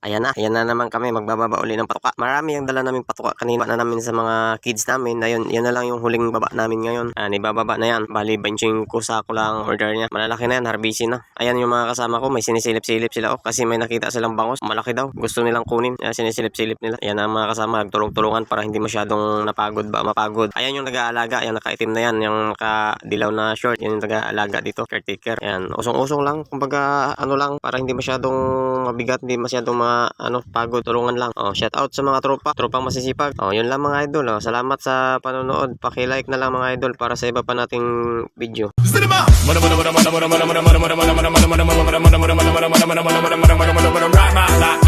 Ayan na naman kami, magbababa uli ng patuka. Marami ang dala naming patuka kanina na namin sa mga kids namin. Ayun, yan na lang yung huling baba namin ngayon. Ibababa na yan. Bali, 25 sako lang order niya. Malalaki na yan, harbisin na. Ayan yung mga kasama ko, may sinisilip-silip sila kasi may nakita silang bangos. Malaki daw, gusto nilang kunin. Sinisilip-silip nila. Ayan ang mga kasama, nagtulong-tulungan para hindi masyadong mapagod. Ayan yung nag-aalaga, ayan nakaitim na yan, yung nakadilaw na short. Yan yung nag-aalaga dito, caretaker. Ayan, usong-usong lang, kumbaga ano lang, para hindi masyadong mabigat, hindi masyadong pagod, tulungan lang. Shout out sa mga tropang masisipag. Yun lang mga idol. Salamat sa panonood. Paki-like na lang mga idol para sa iba pa nating video. Right,